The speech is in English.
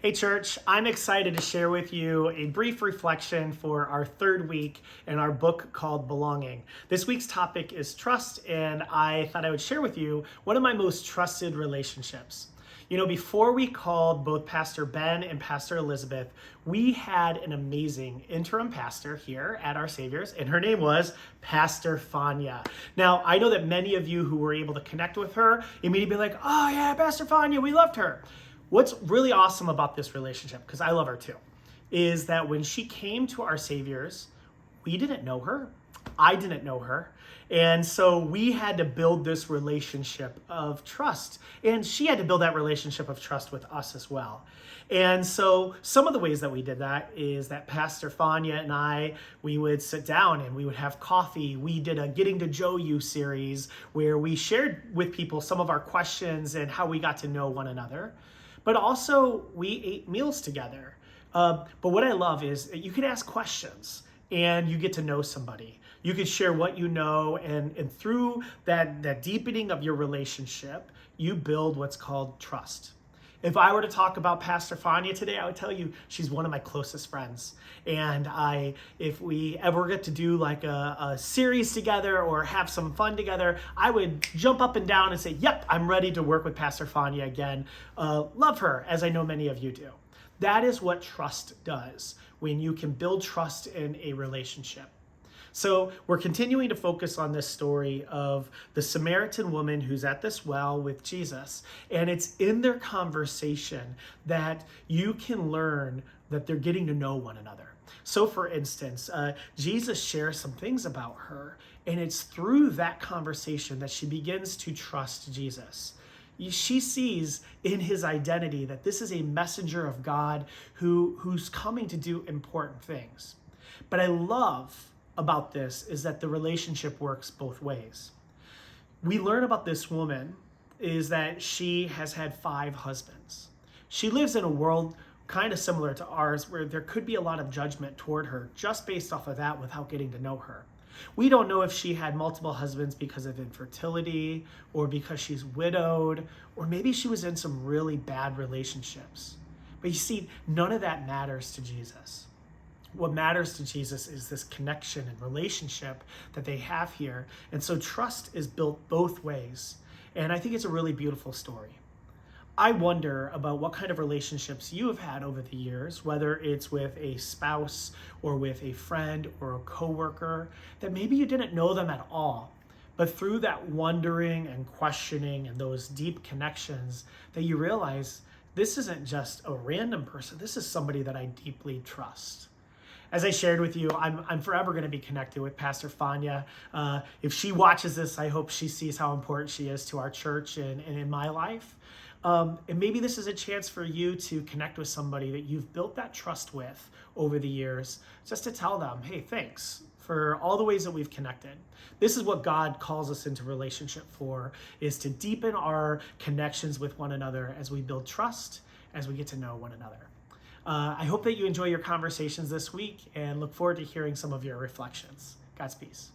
Hey church, I'm excited to share with you a brief reflection for our third week in our book called Belonging. This week's topic is trust, and I thought I would share with you one of my most trusted relationships. You know, before we called both Pastor Ben and Pastor Elizabeth, we had an amazing interim pastor here at Our Savior's, and her name was Pastor Fania. Now, I know that many of you who were able to connect with her immediately be like, oh yeah, Pastor Fania, we loved her. What's really awesome about this relationship, because I love her too, is that when she came to Our Savior's, we didn't know her. I didn't know her. And so we had to build this relationship of trust. And she had to build that relationship of trust with us as well. And so some of the ways that we did that is that Pastor Fania and I, we would sit down and we would have coffee. We did a Getting to Know You series where we shared with people some of our questions and how we got to know one another. But also we ate meals together. But what I love is that you can ask questions and you get to know somebody. You can share what you know, and through that deepening of your relationship, you build what's called trust. If I were to talk about Pastor Fania today, I would tell you she's one of my closest friends. And if we ever get to do like a series together or have some fun together, I would jump up and down and say, yep, I'm ready to work with Pastor Fania again. Love her, as I know many of you do. That is what trust does, when you can build trust in a relationship. So we're continuing to focus on this story of the Samaritan woman who's at this well with Jesus. And it's in their conversation that you can learn that they're getting to know one another. So for instance, Jesus shares some things about her, and it's through that conversation that she begins to trust Jesus. She sees in his identity that this is a messenger of God who's coming to do important things. But I love about this is that the relationship works both ways. We learn about this woman is that she has had 5 husbands. She lives in a world kind of similar to ours where there could be a lot of judgment toward her just based off of that without getting to know her. We don't know if she had multiple husbands because of infertility or because she's widowed, or maybe she was in some really bad relationships. But you see, none of that matters to Jesus. What matters to Jesus is this connection and relationship that they have here. And so trust is built both ways. And I think it's a really beautiful story. I wonder about what kind of relationships you have had over the years, whether it's with a spouse or with a friend or a coworker, that maybe you didn't know them at all. But through that wondering and questioning and those deep connections, that you realize this isn't just a random person. This is somebody that I deeply trust. As I shared with you, I'm forever going to be connected with Pastor Fania. If she watches this, I hope she sees how important she is to our church and in my life. And maybe this is a chance for you to connect with somebody that you've built that trust with over the years, just to tell them, hey, thanks for all the ways that we've connected. This is what God calls us into relationship for, is to deepen our connections with one another as we build trust, as we get to know one another. I hope that you enjoy your conversations this week and look forward to hearing some of your reflections. God's peace.